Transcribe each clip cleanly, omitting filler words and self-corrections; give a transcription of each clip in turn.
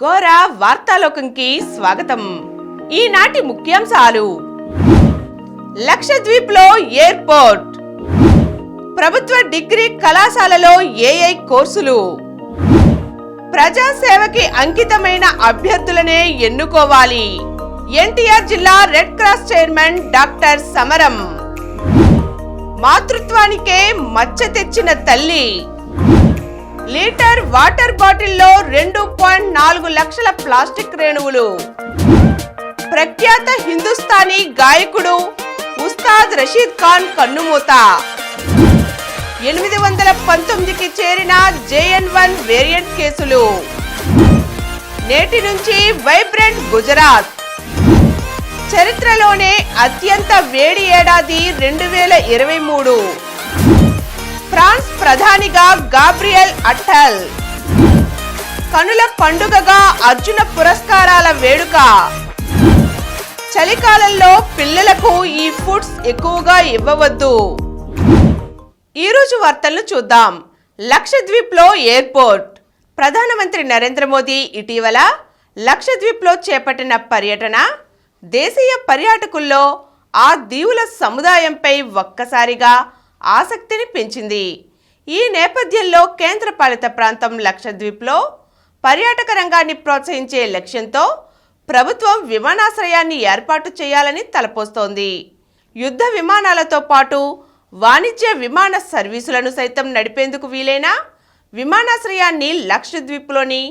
గోరా వార్తాలోకంకి స్వాగతం. ఈనాటి ముఖ్యాంశాలు. లక్షద్వీప్ లో ఎయిర్పోర్ట్, ప్రభుత్వ డిగ్రీ కళాశాలలో ఏఐ కోర్సులు, ప్రజాసేవకి అంకితమైన అభ్యర్థులనే ఎన్నుకోవాలి. ఎన్టీఆర్ జిల్లా రెడ్ క్రాస్ చైర్మన్ డాక్టర్ సమరం. మాతృత్వానికే మచ్చ తెచ్చిన తల్లి. లీటర్ వాటర్ బాటిల్లో 2.4 లక్షల ప్లాస్టిక్ రేణువులు. ప్రఖ్యాత హిందుస్థానీ గాయకుడు ఉస్తాద్ రషీద్ ఖాన్ కన్నుమూత. 819కి చేరిన JN1 వేరియంట్ కేసులు. నేటి నుంచి వైబ్రెంట్ గుజరాత్. చరిత్రలోనే అత్యంత వేడి ఏడాది 2023. ఫ్రాన్స్ ప్రధానిగా గాబ్రియల్ అట్టల్. కనుల పండుగగా అర్జున పురస్కారాల వేడుక. చలికాలంలో పిల్లలకు ఈ ఫుడ్స్ ఎక్కువగా ఇవ్వవద్దు. ఈరోజు వార్తలను చూద్దాం. లక్షద్వీప్ లో ఎయిర్పోర్ట్. ప్రధానమంత్రి నరేంద్ర మోదీ ఇటీవల లక్షద్వీప్ లో చేపట్టిన పర్యటన దేశీయ పర్యాటకుల్లో ఆ దీవుల సముదాయంపై ఒక్కసారిగా ఆసక్తిని పెంచింది. ఈ నేపథ్యంలో కేంద్రపాలిత ప్రాంతం లక్షద్వీప్లో పర్యాటక రంగాన్ని ప్రోత్సహించే లక్ష్యంతో ప్రభుత్వం విమానాశ్రయాన్ని ఏర్పాటు చేయాలని తలపోస్తోంది. యుద్ధ విమానాలతో పాటు వాణిజ్య విమాన సర్వీసులను సైతం నడిపేందుకు వీలైన విమానాశ్రయాన్ని లక్షద్వీప్లోని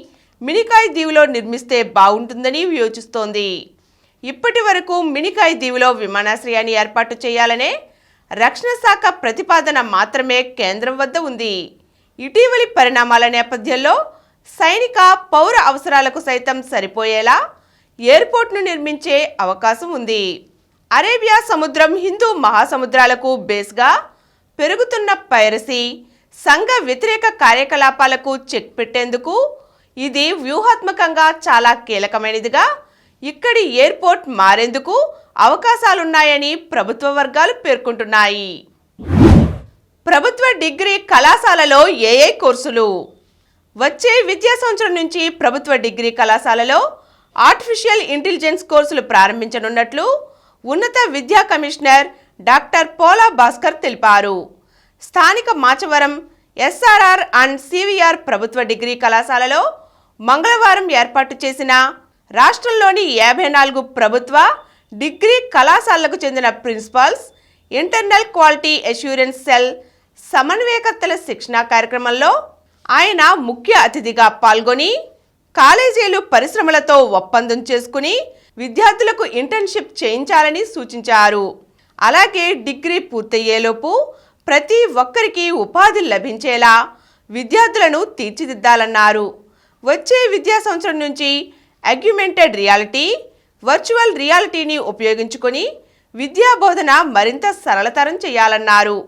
మినికాయ్ దీవులో నిర్మిస్తే బాగుంటుందని యోచిస్తోంది. ఇప్పటి వరకు మినికాయ్ దీవులో విమానాశ్రయాన్ని ఏర్పాటు చేయాలనే రక్షణ శాఖ ప్రతిపాదన మాత్రమే కేంద్రం వద్ద ఉంది. ఇటీవలి పరిణామాల నేపథ్యంలో సైనిక పౌర అవసరాలకు సైతం సరిపోయేలా ఎయిర్పోర్ట్ను నిర్మించే అవకాశం ఉంది. అరేబియా సముద్రం, హిందూ మహాసముద్రాలకు బేస్గా పెరుగుతున్న పైరసీ, సంఘ వ్యతిరేక కార్యకలాపాలకు చెక్ పెట్టేందుకు ఇది వ్యూహాత్మకంగా చాలా కీలకమైనదిగా ఇక్కడి ఎయిర్పోర్ట్ మారేందుకు అవకాశాలున్నాయని ప్రభుత్వ వర్గాలు పేర్కొంటున్నాయి. ప్రభుత్వ డిగ్రీ కళాశాలలో ఏఐ కోర్సులు. వచ్చే విద్యా సంవత్సరం నుంచి ప్రభుత్వ డిగ్రీ కళాశాలలో ఆర్టిఫిషియల్ ఇంటెలిజెన్స్ కోర్సులు ప్రారంభించనున్నట్లు ఉన్నత విద్యా కమిషనర్ డాక్టర్ పోలా భాస్కర్ తెలిపారు. స్థానిక మాచవరం SRR అండ్ CVR ప్రభుత్వ డిగ్రీ కళాశాలలో మంగళవారం ఏర్పాటు చేసిన రాష్ట్రంలోని 54 ప్రభుత్వ డిగ్రీ కళాశాలలకు చెందిన principals, internal quality assurance cell సమన్వయకర్తల శిక్షణా కార్యక్రమంలో ఆయన ముఖ్య అతిథిగా పాల్గొని కాలేజీలు పరిశ్రమలతో ఒప్పందం చేసుకుని విద్యార్థులకు ఇంటర్న్షిప్ చేయించాలని సూచించారు. అలాగే డిగ్రీ పూర్తయ్యేలోపు ప్రతి ఒక్కరికి ఉపాధి లభించేలా విద్యార్థులను తీర్చిదిద్దాలన్నారు. వచ్చే విద్యా సంవత్సరం నుంచి అగ్యుమెంటెడ్ రియాలిటీ, వర్చువల్ రియాలిటీని ఉపయోగించుకొని విద్యా బోధన మరింత సరళతరం చేయాలన్నారు.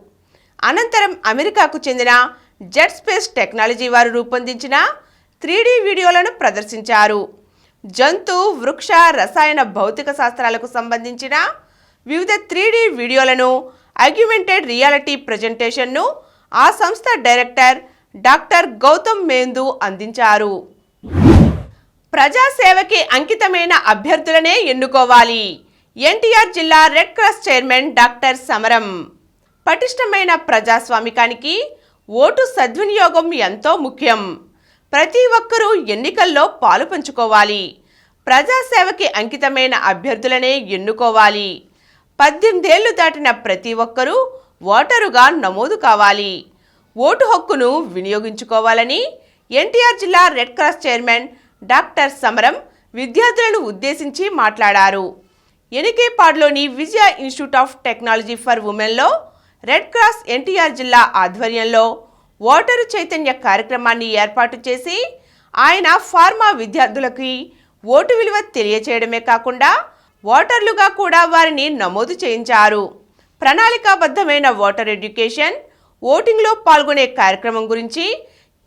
అనంతరం అమెరికాకు చెందిన జెట్ స్పేస్ టెక్నాలజీ వారు రూపొందించిన 3D వీడియోలను ప్రదర్శించారు. జంతు, వృక్ష, రసాయన, భౌతిక శాస్త్రాలకు సంబంధించిన వివిధ 3D వీడియోలను, అగ్యుమెంటెడ్ రియాలిటీ ప్రజెంటేషన్ను ఆ సంస్థ డైరెక్టర్ డాక్టర్ గౌతమ్ మేందు అందించారు. ప్రజాసేవకి అంకితమైన అభ్యర్థులనే ఎన్నుకోవాలి. ఎన్టీఆర్ జిల్లా రెడ్ క్రాస్ చైర్మన్ డాక్టర్ సమరం. పటిష్టమైన ప్రజాస్వామికానికి ఓటు సద్వినియోగం ఎంతో ముఖ్యం. ప్రతి ఒక్కరూ ఎన్నికల్లో పాలు పంచుకోవాలి. ప్రజాసేవకి అంకితమైన అభ్యర్థులనే ఎన్నుకోవాలి. 18 ఏళ్లు దాటిన ప్రతి ఒక్కరూ ఓటరుగా నమోదు కావాలి. ఓటు హక్కును వినియోగించుకోవాలని ఎన్టీఆర్ జిల్లా రెడ్ క్రాస్ చైర్మన్ డాక్టర్ సమరం విద్యార్థులను ఉద్దేశించి మాట్లాడారు. ఎనికేపాడ్లోని Vijaya institute of technology for ఉమెన్లో రెడ్ క్రాస్ ఎన్టీఆర్ జిల్లా ఆధ్వర్యంలో ఓటరు చైతన్య కార్యక్రమాన్ని ఏర్పాటు చేసి ఆయన ఫార్మా విద్యార్థులకి ఓటు విలువ తెలియచేయడమే కాకుండా ఓటర్లుగా కూడా వారిని నమోదు చేయించారు. ప్రణాళికాబద్ధమైన ఓటర్ ఎడ్యుకేషన్, ఓటింగ్లో పాల్గొనే కార్యక్రమం గురించి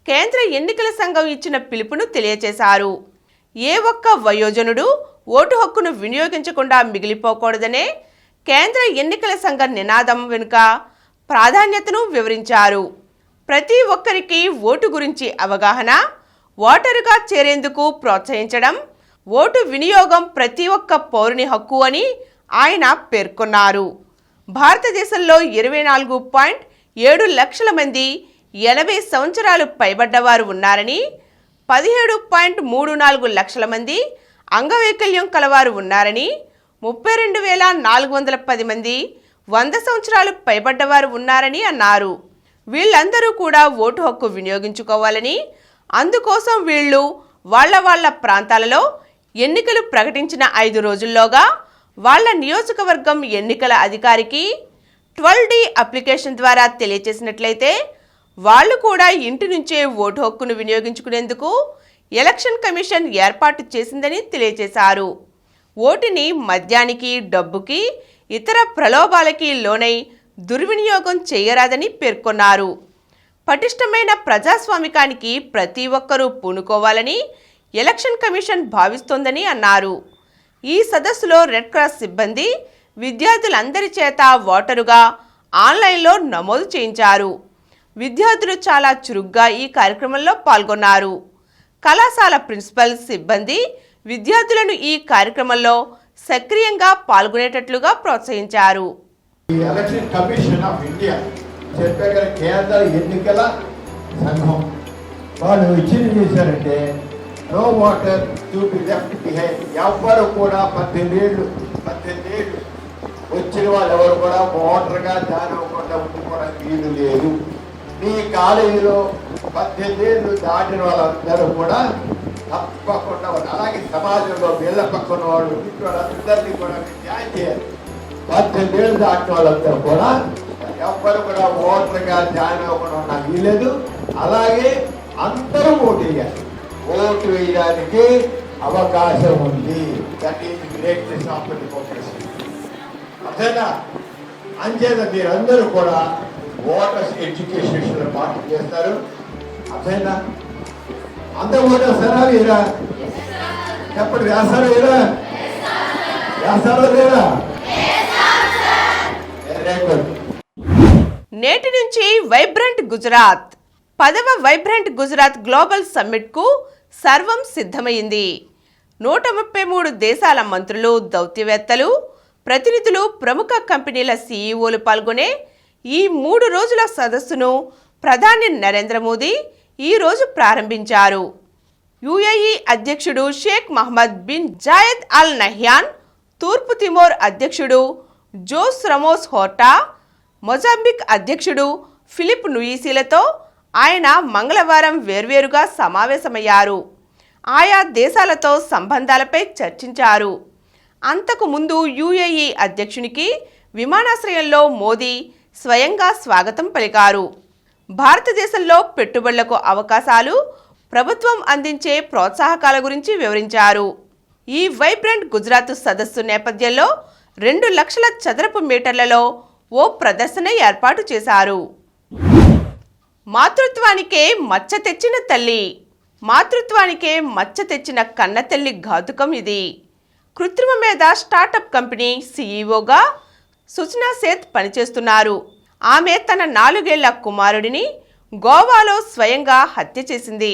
కేంద్ర ఎన్నికల సంఘం ఇచ్చిన పిలుపును తెలియచేశారు. ఏ ఒక్క వయోజనుడు ఓటు హక్కును వినియోగించకుండా మిగిలిపోకూడదనే కేంద్ర ఎన్నికల సంఘం నినాదం వెనుక ప్రాధాన్యతను వివరించారు. ప్రతి ఒక్కరికి ఓటు గురించి అవగాహన, ఓటరుగా చేరేందుకు ప్రోత్సహించడం, ఓటు వినియోగం ప్రతి ఒక్క పౌరుని హక్కు అని ఆయన పేర్కొన్నారు. భారతదేశంలో 24.7 లక్షల మంది 80 సంవత్సరాలు పైబడ్డవారు ఉన్నారని, 17.34 లక్షల మంది అంగవైకల్యం కలవారు ఉన్నారని, 32,410 మంది 100 సంవత్సరాలు పైబడ్డవారు ఉన్నారని అన్నారు. వీళ్ళందరూ కూడా ఓటు హక్కు వినియోగించుకోవాలని, అందుకోసం వీళ్ళు వాళ్ళ ప్రాంతాలలో ఎన్నికలు ప్రకటించిన 5 రోజుల్లోగా వాళ్ళ నియోజకవర్గం ఎన్నికల అధికారికి 12D అప్లికేషన్ ద్వారా తెలియచేసినట్లయితే వాళ్ళు కూడా ఇంటి నుంచే ఓటు హక్కును వినియోగించుకునేందుకు ఎలక్షన్ కమిషన్ ఏర్పాటు చేసిందని తెలియజేశారు. ఓటుని మద్యానికి, డబ్బుకి, ఇతర ప్రలోభాలకి లోనై దుర్వినియోగం చేయరాదని పేర్కొన్నారు. పటిష్టమైన ప్రజాస్వామికానికి ప్రతి ఒక్కరూ పూనుకోవాలని ఎలక్షన్ కమిషన్ భావిస్తోందని అన్నారు. ఈ సదస్సులో రెడ్ క్రాస్ సిబ్బంది విద్యార్థులందరి చేత ఓటరుగా ఆన్లైన్లో నమోదు చేయించారు. విద్యార్థులు చాలా చురుగ్గా ఈ కార్యక్రమంలో పాల్గొన్నారు. కళాశాల ప్రిన్సిపల్, సిబ్బంది విద్యార్థులను ఈ కార్యక్రమంలో సక్రియంగా పాల్గొనేటట్లుగా ప్రోత్సహించారు. ఎలక్షన్ కమిషన్ ఆఫ్ ఇండియా చెప్పగల కేంద్ర ఎన్నికల సంఘం వాళ్ళు ఇచ్చింది చేశారంటే no voter to be left behind. ఎవ్వరు కూడా 18 ఏళ్ళు వచ్చిన వాళ్ళు ఎవరు కూడా ఓటర్గా జాయిన్ అవ్వకుండా ఉండిపోవడానికి వీలు లేదు. మీ కాలేజీలో 18 ఏళ్ళు దాటిన వాళ్ళందరూ కూడా తప్పకుండా, అలాగే సమాజంలో వీళ్ళ పక్కన వాళ్ళు వాళ్ళందరినీ కూడా న్యాయం చేయాలి. 18 ఏళ్ళు దాటిన వాళ్ళందరూ కూడా ఎవ్వరు కూడా ఓటర్గా జాయిన్ అవ్వకుండా ఉన్న వీలేదు. అలాగే అందరూ ఓటు వేయాలి. ఓటు వేయడానికి అవకాశం ఉంది. That is greatness of democracy. అదేనా? అంచేత మీరందరూ కూడా ఓటర్స్ ఎడ్యుకేషన్ పార్టీ చేస్తారు. అదేనా? అందరూ ఓటేస్తారా వీరా? ఎప్పుడు వేస్తారా వీరా? వేస్తారా లేరా? నేటి నుంచి వైబ్రెంట్ గుజరాత్ 10వ వైబ్రెంట్ గుజరాత్ గ్లోబల్ సమ్మిట్కు సర్వం సిద్ధమైంది. 133 దేశాల మంత్రులు, దౌత్యవేత్తలు, ప్రతినిధులు, ప్రముఖ కంపెనీల సీఈఓలు పాల్గొనే ఈ 3 రోజుల సదస్సును ప్రధాని నరేంద్ర మోదీ ఈరోజు ప్రారంభించారు. యుఏఈ అధ్యక్షుడు Sheikh Mohammed bin Zayed Al Nahyan, తూర్పు తిమోర్ అధ్యక్షుడు జోస్ రమోస్ హోర్టా, మొజాంబిక్ అధ్యక్షుడు ఫిలిప్ నుయిసీలతో ఆయన మంగళవారం వేర్వేరుగా సమావేశమయ్యారు. ఆయా దేశాలతో సంబంధాలపై చర్చించారు. అంతకు ముందు యుఏఈ అధ్యక్షునికి విమానాశ్రయంలో మోదీ స్వయంగా స్వాగతం పలికారు. భారతదేశంలో పెట్టుబడులకు అవకాశాలు, ప్రభుత్వం అందించే ప్రోత్సాహకాల గురించి వివరించారు. ఈ వైబ్రెంట్ గుజరాత్ సదస్సు నేపథ్యంలో 2 లక్షల చదరపు మీటర్లలో ఓ ప్రదర్శన ఏర్పాటు చేశారు. మాతృత్వానికే మచ్చ తెచ్చిన తల్లి, మాతృత్వానికే మచ్చ తెచ్చిన కన్న తల్లి ఘాతుకం ఇది. కృత్రిమ మేధ స్టార్టప్ కంపెనీ సీఈఓగా సుచనా సేత్ పనిచేస్తున్నారు. ఆమె తన 4 ఏళ్ల కుమారుడిని గోవాలో స్వయంగా హత్య చేసింది.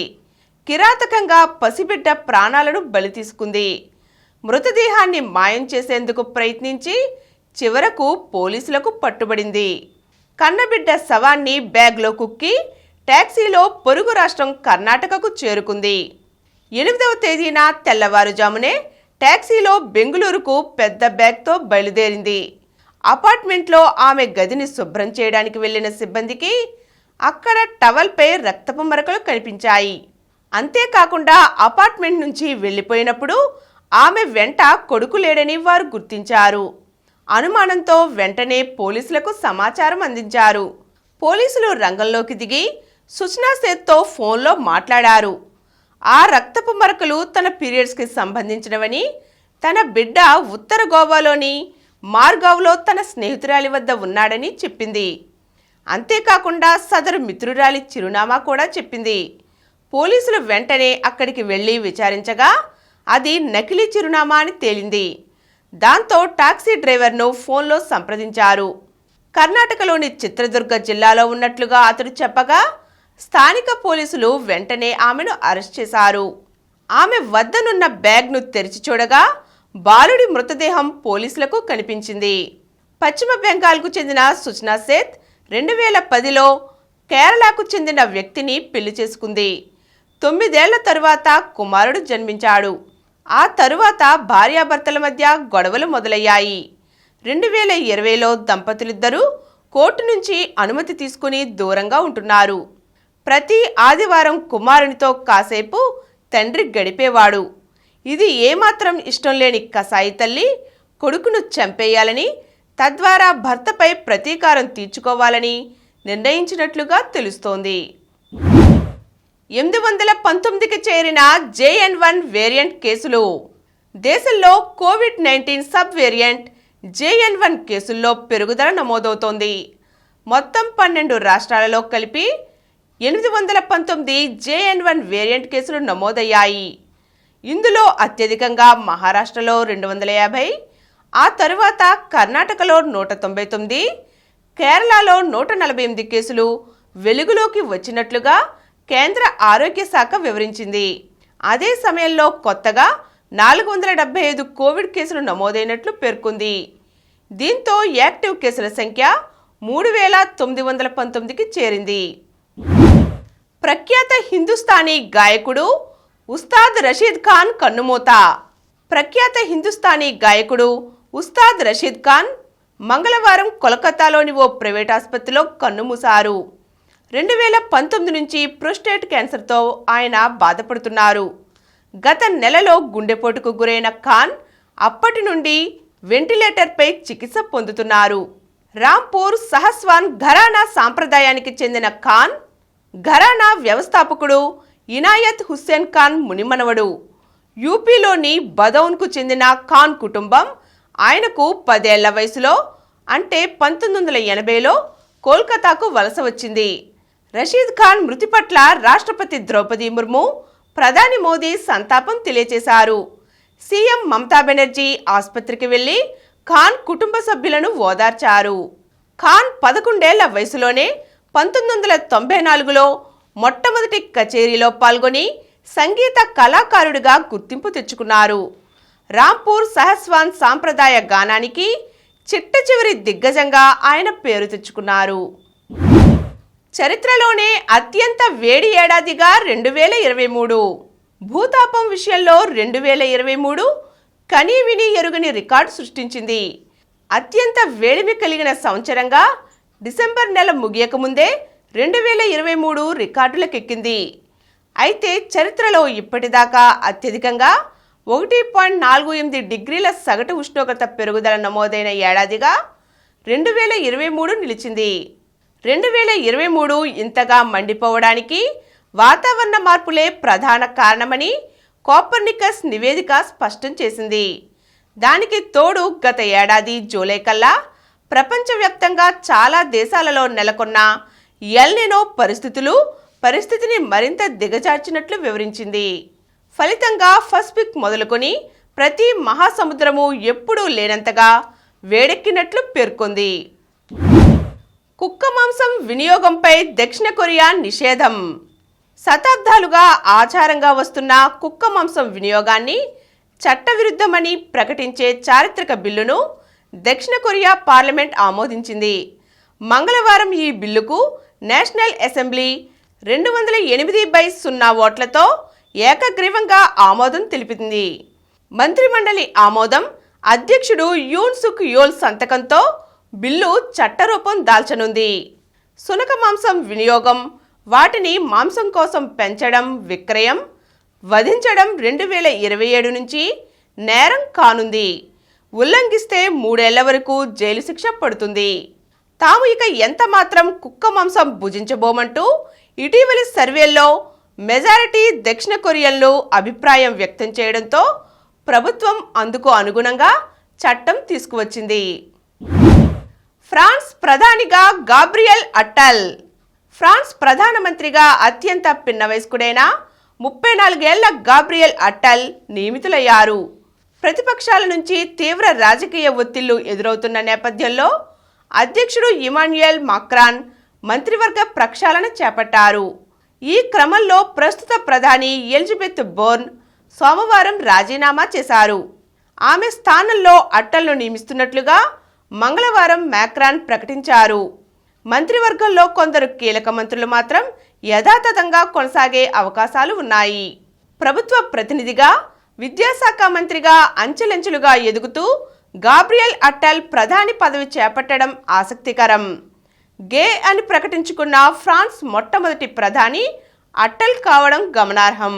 కిరాతకంగా పసిబిడ్డ ప్రాణాలను బలి తీసుకుంది. మృతదేహాన్ని మాయం చేసేందుకు ప్రయత్నించి చివరకు పోలీసులకు పట్టుబడింది. కన్నబిడ్డ శవాన్ని బ్యాగ్లో కుక్కి టాక్సీలో పొరుగు రాష్ట్రం కర్ణాటకకు చేరుకుంది. 8వ తేదీన తెల్లవారుజామునే టాక్సీలో బెంగుళూరుకు పెద్ద బ్యాగ్తో బయలుదేరింది. అపార్ట్మెంట్లో ఆమె గదిని శుభ్రం చేయడానికి వెళ్లిన సిబ్బందికి అక్కడ టవల్పై రక్తపు మరకలు కనిపించాయి. అంతేకాకుండా అపార్ట్మెంట్ నుంచి వెళ్లిపోయినప్పుడు ఆమె వెంట కొడుకు లేడని వారు గుర్తించారు. అనుమానంతో వెంటనే పోలీసులకు సమాచారం అందించారు. పోలీసులు రంగంలోకి దిగి సుచనా సేత్తో ఫోన్లో మాట్లాడారు. ఆ రక్తపు మరకలు తన పీరియడ్స్కి సంబంధించినవని, తన బిడ్డ ఉత్తర గోవాలోని మార్గావ్లో తన స్నేహితురాలి వద్ద ఉన్నాడని చెప్పింది. అంతేకాకుండా సదరు మిత్రురాలి చిరునామా కూడా చెప్పింది. పోలీసులు వెంటనే అక్కడికి వెళ్లి విచారించగా అది నకిలీ చిరునామా అని తేలింది. దాంతో టాక్సీ డ్రైవర్ను ఫోన్లో సంప్రదించారు. కర్ణాటకలోని చిత్రదుర్గ జిల్లాలో ఉన్నట్లుగా అతడు చెప్పగా స్థానిక పోలీసులు వెంటనే ఆమెను అరెస్ట్ చేశారు. ఆమె వద్దనున్న బ్యాగ్ను తెరిచి చూడగా బాలుడి మృతదేహం పోలీసులకు కనిపించింది. పశ్చిమ బెంగాల్కు చెందిన సుచనా సేత్ 2010లో కేరళకు చెందిన వ్యక్తిని పెళ్లి చేసుకుంది. 9 ఏళ్ల తరువాత కుమారుడు జన్మించాడు. ఆ తరువాత భార్యాభర్తల మధ్య గొడవలు మొదలయ్యాయి. 2020లో దంపతులిద్దరూ కోర్టు నుంచి అనుమతి తీసుకుని దూరంగా ఉంటున్నారు. ప్రతి ఆదివారం కుమారునితో కాసేపు తండ్రి గడిపేవాడు. ఇది ఏమాత్రం ఇష్టం లేని కసాయి తల్లి కొడుకును చంపేయాలని, తద్వారా భర్తపై ప్రతీకారం తీర్చుకోవాలని నిర్ణయించినట్లుగా తెలుస్తోంది. 819కి చేరిన JN1 వేరియంట్ కేసులు. దేశంలో కోవిడ్-19 సబ్ వేరియంట్ JN1 కేసుల్లో పెరుగుదల నమోదవుతోంది. మొత్తం 12 రాష్ట్రాలలో కలిపి 819 JN1 వేరియంట్ కేసులు నమోదయ్యాయి. ఇందులో అత్యధికంగా మహారాష్ట్రలో 250, ఆ తరువాత కర్ణాటకలో 199, కేరళలో 148 కేసులు వెలుగులోకి వచ్చినట్లుగా కేంద్ర ఆరోగ్య శాఖ వివరించింది. అదే సమయంలో కొత్తగా 475 కోవిడ్ కేసులు నమోదైనట్లు పేర్కొంది. దీంతో యాక్టివ్ కేసుల సంఖ్య 3919కి చేరింది. ప్రఖ్యాత హిందుస్థానీ గాయకుడు ఉస్తాద్ రషీద్ ఖాన్ కన్నుమూత. ప్రఖ్యాత హిందుస్థానీ గాయకుడు ఉస్తాద్ రషీద్ ఖాన్ మంగళవారం కోల్కతాలోని ఓ ప్రైవేట్ ఆసుపత్రిలో కన్నుమూశారు. 2019 నుంచి ప్రోస్టేట్ క్యాన్సర్తో ఆయన బాధపడుతున్నారు. గత నెలలో గుండెపోటుకు గురైన ఖాన్ అప్పటి నుండి వెంటిలేటర్పై చికిత్స పొందుతున్నారు. రాంపూర్ సహస్వాన్ ఘరానా సాంప్రదాయానికి చెందిన ఖాన్ ఘరానా వ్యవస్థాపకుడు ఇనాయత్ హుస్సేన్ ఖాన్ మునిమనవడు. యూపీలోని బదౌన్కు చెందిన ఖాన్ కుటుంబం ఆయనకు 10 ఏళ్ల వయసులో అంటే 1980లో కోల్కతాకు వలస వచ్చింది. రషీద్ ఖాన్ మృతి పట్ల రాష్ట్రపతి ద్రౌపది ముర్ము, ప్రధాని మోదీ సంతాపం తెలియజేశారు. సీఎం మమతా బెనర్జీ ఆసుపత్రికి వెళ్లి ఖాన్ కుటుంబ సభ్యులను ఓదార్చారు. ఖాన్ 11 ఏళ్ల వయసులోనే 1994లో మొట్టమొదటి కచేరీలో పాల్గొని సంగీత కళాకారుడిగా గుర్తింపు తెచ్చుకున్నారు. రాంపూర్ సహస్వాన్ సాంప్రదాయ గానానికి చిట్ట చివరి దిగ్గజంగా ఆయన పేరు తెచ్చుకున్నారు. చరిత్రలోనే అత్యంత వేడి ఏడాదిగా 2023. భూతాపం విషయంలో 2023 కనీవిని ఎరుగని రికార్డు సృష్టించింది. అత్యంత వేడిమి కలిగిన సంవత్సరంగా డిసెంబర్ నెల ముగియకముందే 2023 రికార్డులకెక్కింది. అయితే చరిత్రలో ఇప్పటిదాకా అత్యధికంగా 1.48 డిగ్రీల సగటు ఉష్ణోగ్రత పెరుగుదల నమోదైన ఏడాదిగా 2023 నిలిచింది. 2023 ఇంతగా మండిపోవడానికి వాతావరణ మార్పులే ప్రధాన కారణమని కోపర్నికస్ నివేదిక స్పష్టం చేసింది. దానికి తోడు గత ఏడాది జూలై కల్లా ప్రపంచవ్యాప్తంగా చాలా దేశాలలో నెలకొన్న ఎల్ నినో పరిస్థితిని మరింత దిగజార్చినట్లు వివరించింది. ఫలితంగా పసిఫిక్ మొదలుకొని ప్రతి మహాసముద్రము ఎప్పుడూ లేనంతగా వేడెక్కినట్లు పేర్కొంది. కుక్క మాంసం వినియోగంపై దక్షిణ కొరియా నిషేధం. శతాబ్దాలుగా ఆచారంగా వస్తున్న కుక్క మాంసం వినియోగాన్ని చట్టవిరుద్ధమని ప్రకటించే చారిత్రక బిల్లును దక్షిణ కొరియా పార్లమెంట్ ఆమోదించింది. మంగళవారం ఈ బిల్లుకు నేషనల్ అసెంబ్లీ 208/0 ఓట్లతో ఏకగ్రీవంగా ఆమోదం తెలిపింది. మంత్రిమండలి ఆమోదం అధ్యక్షుడు యూన్ సుక్ యోల్ సంతకంతో బిల్లు చట్టరూపం దాల్చనుంది. సునక మాంసం వినియోగం, వాటిని మాంసం కోసం పెంచడం, విక్రయం, వధించడం 2027 నుంచి నేరం కానుంది. ఉల్లంఘిస్తే 3 ఏళ్ల వరకు జైలు శిక్ష పడుతుంది. తాము ఇక ఎంత మాత్రం కుక్క మాంసం భుజించబోమంటూ ఇటీవలి సర్వేల్లో మెజారిటీ దక్షిణ కొరియన్లు అభిప్రాయం వ్యక్తం చేయడంతో ప్రభుత్వం అందుకు అనుగుణంగా చట్టం తీసుకువచ్చింది. ఫ్రాన్స్ ప్రధానిగా గాబ్రియల్ అట్టల్. ఫ్రాన్స్ ప్రధానమంత్రిగా అత్యంత పిన్న వయస్కుడైన 34 ఏళ్ల గాబ్రియల్ అట్టల్ నియమితులయ్యారు. ప్రతిపక్షాల నుంచి తీవ్ర రాజకీయ ఒత్తిళ్లు ఎదురవుతున్న నేపథ్యంలో అధ్యక్షుడు ఇమాన్యుయల్ మాక్రాన్ మంత్రివర్గ ప్రక్షాళన చేపట్టారు. ఈ క్రమంలో ప్రస్తుత ప్రధాని ఎలిజబెత్ బోర్న్ సోమవారం రాజీనామా చేశారు. ఆమె స్థానంలో అట్టల్ను నియమిస్తున్నట్లుగా మంగళవారం మ్యాక్రాన్ ప్రకటించారు. మంత్రివర్గంలో కొందరు కీలక మంత్రులు మాత్రం యథాతథంగా కొనసాగే అవకాశాలు ఉన్నాయి. ప్రభుత్వ ప్రతినిధిగా, విద్యాశాఖ మంత్రిగా అంచెలంచెలుగా ఎదుగుతూ గాబ్రియల్ అట్టల్ ప్రధాని పదవి చేపట్టడం ఆసక్తికరం. గే అని ప్రకటించుకున్న ఫ్రాన్స్ మొట్టమొదటి ప్రధాని అట్టల్ కావడం గమనార్హం.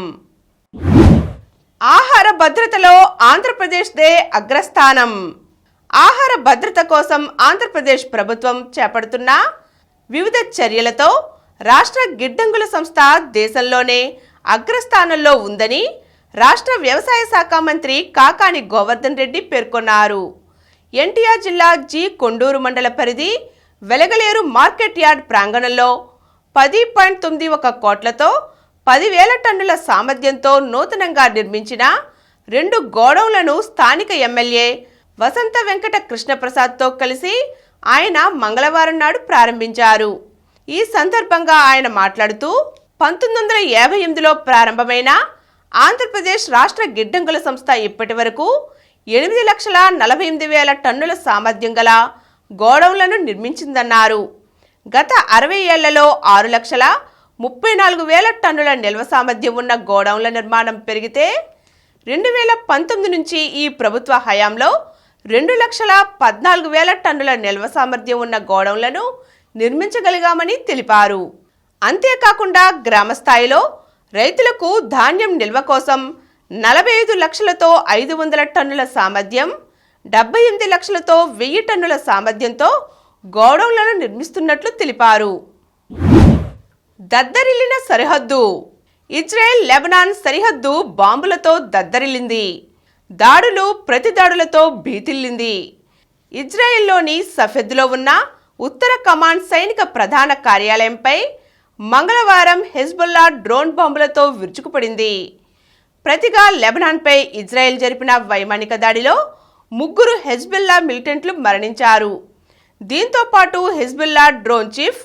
ఆహార భద్రతలో ఆంధ్రప్రదేశ్దే అగ్రస్థానం. ఆహార భద్రత కోసం ఆంధ్రప్రదేశ్ ప్రభుత్వం చేపడుతున్న వివిధ చర్యలతో రాష్ట్ర గిడ్డంగుల సంస్థ దేశంలోనే అగ్రస్థానంలో ఉందని రాష్ట్ర వ్యవసాయ శాఖ మంత్రి కాకాని గోవర్ధన్ రెడ్డి పేర్కొన్నారు. ఎన్టీఆర్ జిల్లా జి కొండూరు మండల పరిధి వెలగలేరు మార్కెట్ యార్డ్ ప్రాంగణంలో 10.91 కోట్లతో 10,000 టన్నుల సామర్థ్యంతో నూతనంగా నిర్మించిన 2 గోడౌన్లను స్థానిక ఎమ్మెల్యే వసంత వెంకట కృష్ణప్రసాద్తో కలిసి ఆయన మంగళవారం నాడు ప్రారంభించారు. ఈ సందర్భంగా ఆయన మాట్లాడుతూ 1958లో ప్రారంభమైన ఆంధ్రప్రదేశ్ రాష్ట్ర గిడ్డంగుల సంస్థ ఇప్పటి వరకు 8,48,000 టన్నుల సామర్థ్యం గల గోడౌన్లను నిర్మించిందన్నారు. గత 60 ఏళ్లలో 6,34,000 టన్నుల నిల్వ సామర్థ్యం ఉన్న గోడౌన్ల నిర్మాణం పెరిగితే 2019 నుంచి ఈ ప్రభుత్వ హయాంలో 2,14,000 టన్నుల నిల్వ సామర్థ్యం ఉన్న గోడౌన్లను నిర్మించగలిగామని తెలిపారు. అంతేకాకుండా గ్రామ స్థాయిలో రైతులకు ధాన్యం నిల్వ కోసం 45 లక్షలతో 500 టన్నుల సామర్థ్యం, 78 లక్షలతో 1000 టన్నుల సామర్థ్యంతో గోడౌన్లను నిర్మిస్తున్నట్లు తెలిపారు. దద్దరిల్లిన సరిహద్దు. ఇజ్రాయెల్ లెబనాన్ సరిహద్దు బాంబులతో దద్దరిల్లింది. దాడులు ప్రతిదాడులతో భీతిల్లింది. ఇజ్రాయెల్లోని సఫెద్లో ఉన్న ఉత్తర కమాండ్ సైనిక ప్రధాన కార్యాలయంపై మంగళవారం హెజ్బుల్లా డ్రోన్ బాంబులతో విరుచుకుపడింది. ప్రతిగా లెబనాన్పై ఇజ్రాయెల్ జరిపిన వైమానిక దాడిలో 3 హెజ్బుల్లా మిలిటెంట్లు మరణించారు. దీంతో పాటు Hezbollah drone chief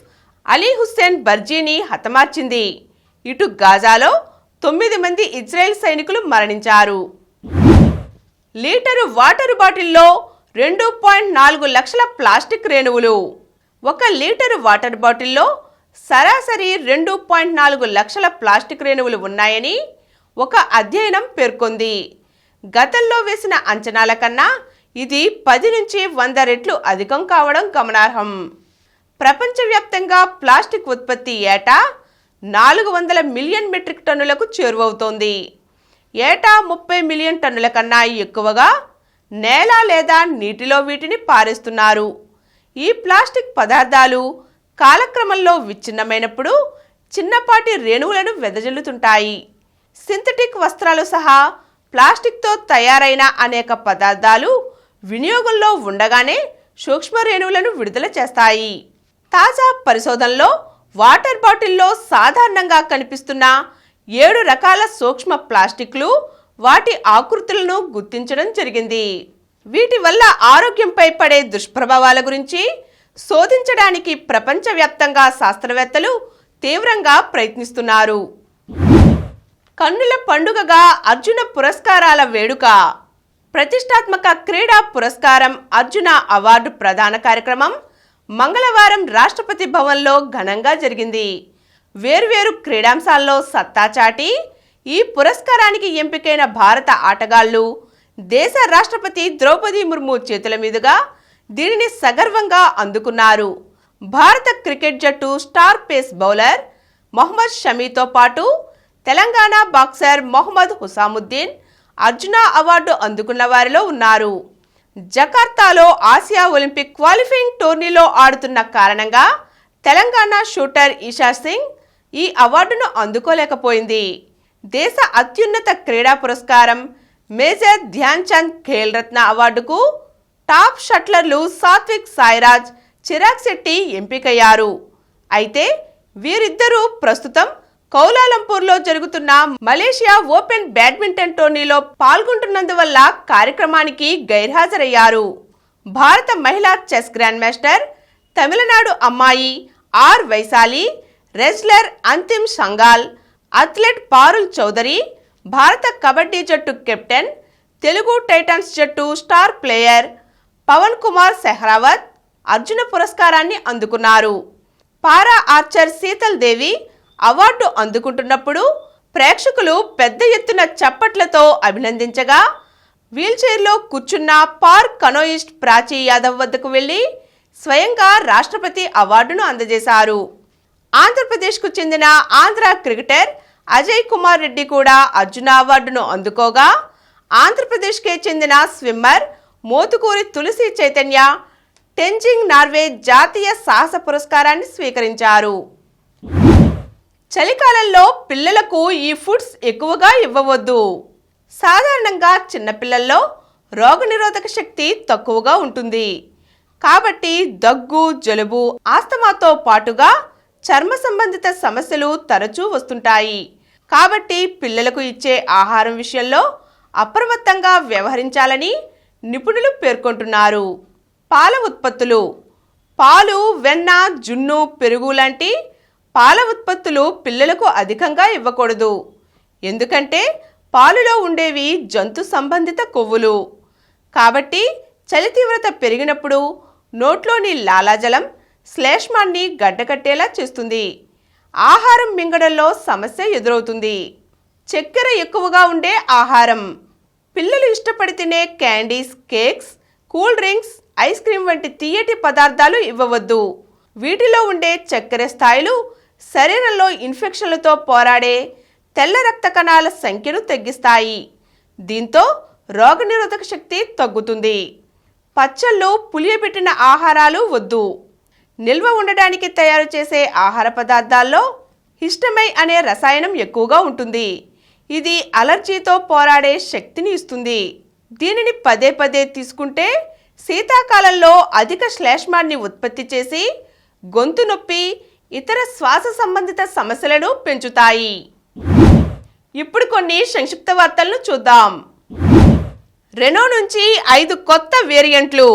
Ali Hussein బర్జీని హతమార్చింది. ఇటు గాజాలో 9 మంది ఇజ్రాయెల్ సైనికులు మరణించారు. లీటరు వాటర్ బాటిల్లో 2.4 లక్షల ప్లాస్టిక్ రేణువులు. 1 లీటరు వాటర్ బాటిల్లో సరాసరి 2.4 లక్షల ప్లాస్టిక్ రేణువులు ఉన్నాయని ఒక అధ్యయనం పేర్కొంది. గతంలో వేసిన అంచనాల కన్నా ఇది 10 నుంచి 100 రెట్లు అధికం కావడం గమనార్హం. ప్రపంచవ్యాప్తంగా ప్లాస్టిక్ ఉత్పత్తి ఏటా 400 మిలియన్ మెట్రిక్ టన్నులకు చేరువవుతోంది. ఏటా 30 మిలియన్ టన్నుల కన్నా ఎక్కువగా నేల లేదా నీటిలో వీటిని పారేస్తున్నారు. ఈ ప్లాస్టిక్ పదార్థాలు కాలక్రమంలో విచ్ఛిన్నమైనప్పుడు చిన్నపాటి రేణువులను వెదజల్లుతుంటాయి. సింథటిక్ వస్త్రాలు సహా ప్లాస్టిక్తో తయారైన అనేక పదార్థాలు వినియోగంలో ఉండగానే సూక్ష్మ రేణువులను విడుదల చేస్తాయి. తాజా పరిశోధనలో వాటర్ బాటిల్లో సాధారణంగా కనిపిస్తున్న 7 రకాల సూక్ష్మ ప్లాస్టిక్లు, వాటి ఆకృతులను గుర్తించడం జరిగింది. వీటి వల్ల ఆరోగ్యంపై పడే దుష్ప్రభావాల గురించి శోధించడానికి ప్రపంచవ్యాప్తంగా శాస్త్రవేత్తలు తీవ్రంగా ప్రయత్నిస్తున్నారు. కన్నుల పండుగగా అర్జున పురస్కారాల వేడుక. ప్రతిష్టాత్మక క్రీడా పురస్కారం అర్జున అవార్డు ప్రదాన కార్యక్రమం మంగళవారం రాష్ట్రపతి భవన్లో ఘనంగా జరిగింది. వేర్వేరు క్రీడాంశాల్లో సత్తా చాటి ఈ పురస్కారానికి ఎంపికైన భారత ఆటగాళ్లు దేశ రాష్ట్రపతి ద్రౌపది ముర్ము చేతుల మీదుగా దీనిని సగర్వంగా అందుకున్నారు. భారత క్రికెట్ జట్టు స్టార్ పేస్ బౌలర్ మొహమ్మద్ షమీతో పాటు తెలంగాణ బాక్సర్ మొహమ్మద్ హుసాముద్దీన్ అర్జున అవార్డు అందుకున్న వారిలో ఉన్నారు. జకార్తాలో ఆసియా ఒలింపిక్ క్వాలిఫైయింగ్ టోర్నీలో ఆడుతున్న కారణంగా తెలంగాణ షూటర్ ఈషా సింగ్ ఈ అవార్డును అందుకోలేకపోయింది. దేశ అత్యున్నత క్రీడా పురస్కారం మేజర్ ధ్యాన్ చంద్ ఖేల్ రత్న అవార్డుకు టాప్ షట్లర్లు సాత్విక్ సాయిరాజ్, చిరాగ్ శెట్టి ఎంపికయ్యారు. అయితే వీరిద్దరూ ప్రస్తుతం కౌలాలంపూర్లో జరుగుతున్న మలేషియా ఓపెన్ బ్యాడ్మింటన్ టోర్నీలో పాల్గొంటున్నందువల్ల కార్యక్రమానికి గైర్హాజరయ్యారు. భారత మహిళా చెస్ గ్రాండ్ మాస్టర్ తమిళనాడు అమ్మాయి R Vaishali wrestler Antim Sangal, athlete Parul Chaudhary, భారత కబడ్డీ జట్టు కెప్టెన్, తెలుగు టైటన్స్ జట్టు స్టార్ ప్లేయర్ పవన్ కుమార్ సెహ్రావత్ అర్జున పురస్కారాన్ని అందుకున్నారు. Para archer Sheetal Devi award అందుకుంటున్నప్పుడు ప్రేక్షకులు పెద్ద ఎత్తున చప్పట్లతో అభినందించగా, వీల్చైర్లో కూర్చున్న పార్ కనోయిస్ట్ ప్రాచీ యాదవ్ వద్దకు వెళ్లి స్వయంగా రాష్ట్రపతి అవార్డును అందజేశారు. ఆంధ్రప్రదేశ్కు చెందిన ఆంధ్ర క్రికెటర్ అజయ్ కుమార్ రెడ్డి కూడా అర్జున అవార్డును అందుకోగా, ఆంధ్రప్రదేశ్కే చెందిన స్విమ్మర్ మోతుకూరి తులసి చైతన్య టెంజింగ్ నార్వే జాతీయ సాహస పురస్కారాన్ని స్వీకరించారు. చలికాలంలో పిల్లలకు ఈ ఫుడ్స్ ఎక్కువగా ఇవ్వవద్దు. సాధారణంగా చిన్నపిల్లల్లో రోగనిరోధక శక్తి తక్కువగా ఉంటుంది. కాబట్టి దగ్గు, జలుబు, ఆస్తమాతో పాటుగా చర్మ సంబంధిత సమస్యలు తరచూ వస్తుంటాయి. కాబట్టి పిల్లలకు ఇచ్చే ఆహారం విషయంలో అప్రమత్తంగా వ్యవహరించాలని నిపుణులు పేర్కొంటున్నారు. పాల ఉత్పత్తులు, పాలు, వెన్న, జున్ను, పెరుగు లాంటి పాల ఉత్పత్తులు పిల్లలకు అధికంగా ఇవ్వకూడదు. ఎందుకంటే పాలులో ఉండేవి జంతు సంబంధిత కొవ్వులు. కాబట్టి చలి తీవ్రత పెరిగినప్పుడు నోట్లోని లాలాజలం శ్లేష్మాన్ని గడ్డకట్టేలా చేస్తుంది. ఆహారం మింగడంలో సమస్య ఎదురవుతుంది. చక్కెర ఎక్కువగా ఉండే ఆహారం, పిల్లలు ఇష్టపడి తినే candies, cakes, cool drinks, ice cream వంటి తీయటి పదార్థాలు ఇవ్వవద్దు. వీటిలో ఉండే చక్కెర స్థాయిలు శరీరంలో ఇన్ఫెక్షన్లతో పోరాడే తెల్ల రక్త కణాల సంఖ్యను తగ్గిస్తాయి. దీంతో రోగనిరోధక శక్తి తగ్గుతుంది. పచ్చళ్ళు, పులియబెట్టిన ఆహారాలు వద్దు. నిల్వ ఉండడానికి తయారు చేసే ఆహార పదార్థాల్లో హిస్టమైన్ అనే రసాయనం ఎక్కువగా ఉంటుంది. ఇది అలర్జీతో పోరాడే శక్తిని ఇస్తుంది. దీనిని పదే పదే తీసుకుంటే శీతాకాలంలో అధిక శ్లేష్మాన్ని ఉత్పత్తి చేసి గొంతు నొప్పి, ఇతర శ్వాస సంబంధిత సమస్యలను పెంచుతాయి. ఇప్పుడు కొన్ని సంక్షిప్త వార్తలను చూద్దాం. రెనో నుంచి 5 కొత్త వేరియంట్లు.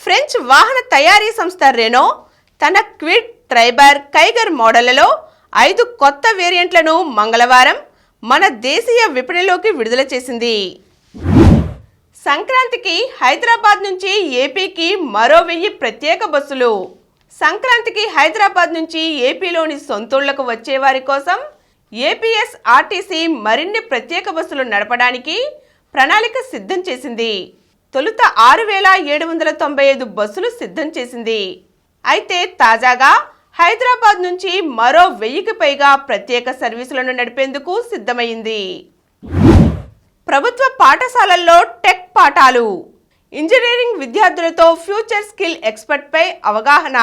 ఫ్రెంచ్ వాహన తయారీ సంస్థ రెనో తన క్విడ్, ట్రైబర్, కైగర్ మోడళ్లలో 5 కొత్త వేరియంట్లను మంగళవారం మన దేశీయ విపణిలోకి విడుదల చేసింది. సంక్రాంతికి హైదరాబాద్ నుంచి ఏపీకి మరో 1000 ప్రత్యేక బస్సులు. సంక్రాంతికి హైదరాబాద్ నుంచి ఏపీలోని సొంతూళ్లకు వచ్చేవారి కోసం ఏపీఎస్ఆర్టీసీ మరిన్ని ప్రత్యేక బస్సులు నడపడానికి ప్రణాళిక సిద్ధం చేసింది. తొలుత 6795 బస్సులు సిద్ధం చేసింది. అయితే తాజాగా హైదరాబాద్ నుంచి మరో 1000కి పైగా ప్రత్యేక సర్వీసులను నడిపేందుకు సిద్ధమైంది. ప్రభుత్వ పాఠశాలల్లో టెక్ పాఠాలు. ఇంజనీరింగ్ విద్యార్థులతో ఫ్యూచర్ స్కిల్ ఎక్స్పర్ట్ పై అవగాహన.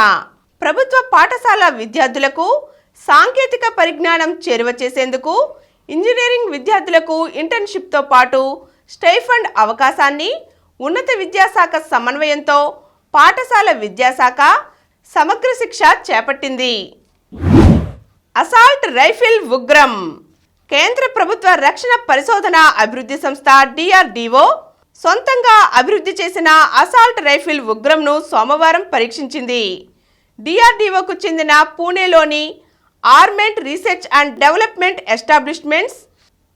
ప్రభుత్వ పాఠశాల విద్యార్థులకు సాంకేతిక పరిజ్ఞానం చేరువ చేసేందుకు ఇంజనీరింగ్ విద్యార్థులకు ఇంటర్న్షిప్తో పాటు స్టైఫండ్ అవకాశాన్ని ఉన్నత విద్యాశాఖ సమన్వయంతో పాఠశాల విద్యాశాఖ సమగ్ర శిక్ష చేపట్టింది. అసాల్ట్ రైఫిల్ ఉగ్రం. కేంద్ర ప్రభుత్వ రక్షణ పరిశోధన అభివృద్ధి సంస్థ DRDO సొంతంగా అభివృద్ధి చేసిన అసాల్ట్ రైఫిల్ ఉగ్రంను సోమవారం పరీక్షించింది. DRDOకు చెందిన పూణేలోని ఆర్మెంట్ రీసెర్చ్ అండ్ డెవలప్మెంట్ ఎస్టాబ్లిష్మెంట్స్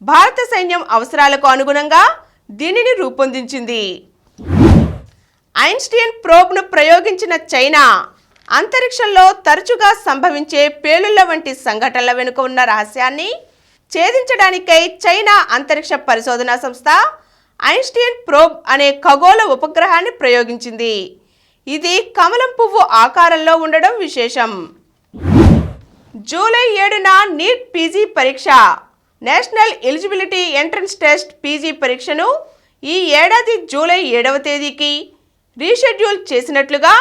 భారత సైన్యం అవసరాలకు అనుగుణంగా దీనిని రూపొందించింది. ఐన్స్టీన్ ప్రోబ్ను ప్రయోగించిన చైనా అంతరిక్షంలో తరచుగా సంభవించే పేలుళ్ల వంటి సంఘటనల వెనుక ఉన్న రహస్యాన్ని ఛేదించడానికై చైనా అంతరిక్ష పరిశోధనా సంస్థ ఐన్స్టీన్ ప్రోబ్ అనే ఖగోళ ఉపగ్రహాన్ని ప్రయోగించింది. ఇది కమలం పువ్వు ఆకారంలో ఉండడం విశేషం. జూలై 7న నీట్ పీజీ పరీక్ష. National eligibility entrance test PG పరీక్షను ఈ ఏడాది జూలై 7వ తేదీకి రీషెడ్యూల్ చేసినట్లుగా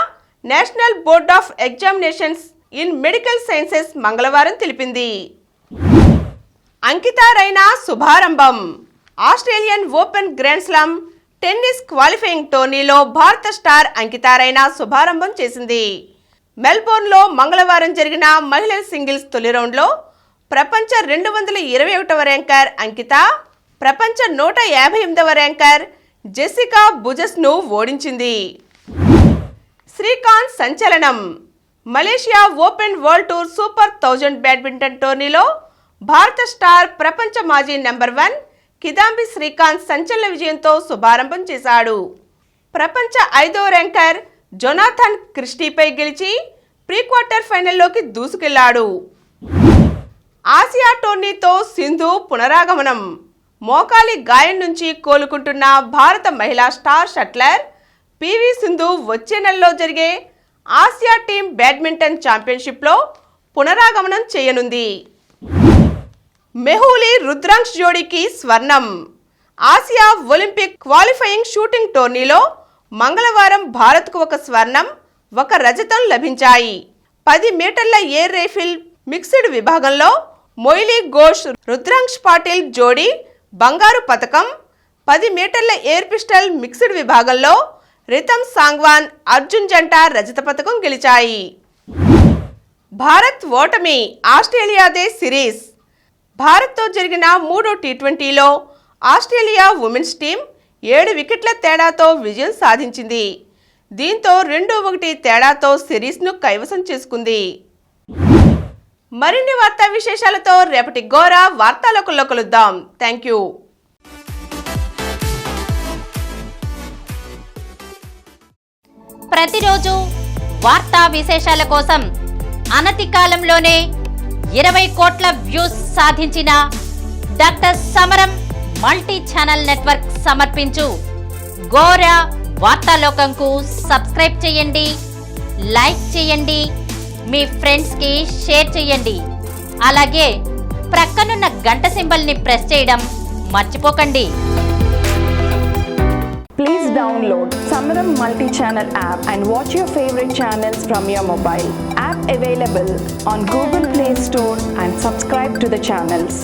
national board of examinations in medical sciences మంగళవారం తెలిపింది. అంకితా రైనా శుభారంభం. Australian open grand slam tennis qualifying టోర్నీలో భారత స్టార్ అంకితా రైనా శుభారంభం చేసింది. మెల్బోర్న్లో మంగళవారం జరిగిన మహిళల సింగిల్స్ తొలి రౌండ్లో ప్రపంచ 221వ ర్యాంకర్ అంకిత ప్రపంచ 158వ ర్యాంకర్ జెసికా బుజస్ను ఓడించింది. శ్రీకాంత్ సంచలనం. Malaysia open world tour super 1000 badminton టోర్నీలో భారత స్టార్ ప్రపంచ మాజీ నెంబర్ 1 కిదాంబి శ్రీకాంత్ సంచలన విజయంతో శుభారంభం చేశాడు. ప్రపంచ 5వ ర్యాంకర్ జొనాథన్ క్రిస్టీపై గెలిచి ప్రీ క్వార్టర్ ఫైనల్లోకి దూసుకెళ్లాడు. ఆసియా టోర్నీతో సింధు పునరాగమనం. మోకాలి గాయం నుంచి కోలుకుంటున్న భారత మహిళా స్టార్ షట్లర్ పివి సింధు వచ్చే నెలలో జరిగే ఆసియా టీమ్ బ్యాడ్మింటన్ ఛాంపియన్షిప్లో పునరాగమనం చేయనుంది. మెహూలీ రుద్రాంక్ష్ జోడీకి స్వర్ణం. ఆసియా ఒలింపిక్ క్వాలిఫైయింగ్ షూటింగ్ టోర్నీలో మంగళవారం భారత్కు ఒక స్వర్ణం, ఒక రజతం లభించాయి. 10 మీటర్ల ఎయిర్ రైఫిల్ మిక్స్డ్ విభాగంలో మొయిలీ ఘోష్ రుద్రాంక్ష్ పాటిల్ జోడీ బంగారు పతకం, 10 మీటర్ల ఎయిర్ పిస్టల్ మిక్స్డ్ విభాగంలో రితమ్ సాంగ్వాన్ అర్జున్ జంట రజత పతకం గెలిచాయి. భారత్ ఓటమి, ఆస్ట్రేలియాదే సిరీస్. భారత్తో జరిగిన 3వ టీ20లో ఆస్ట్రేలియా ఉమెన్స్ టీం 7 వికెట్ల తేడాతో విజయం సాధించింది. దీంతో 2-1 తేడాతో సిరీస్ను కైవసం చేసుకుంది. మరిన్ని వార్తా విశేషాలతో రేపటి గోరా వార్తాలోకంలో కలుద్దాం. Thank you. ప్రతిరోజు వార్తా విశేషాల కోసం అనతి కాలంలోనే 20 కోట్ల వ్యూస్ సాధించిన డాక్టర్ సమరం మల్టీ ఛానల్ నెట్వర్క్ సమర్పించు గోరా వార్తాలోకంకు సబ్స్క్రైబ్ చేయండి, లైక్ చేయండి, మీ ఫ్రెండ్స్కి షేర్ చేయండి. అలాగే ప్రక్కనున్న గంట సింబల్ని ప్రెస్ చేయడం మర్చిపోకండి. Please download Samaram multi-channel app and watch your favorite channels from your mobile. App available on Google Play Store and subscribe to the channels.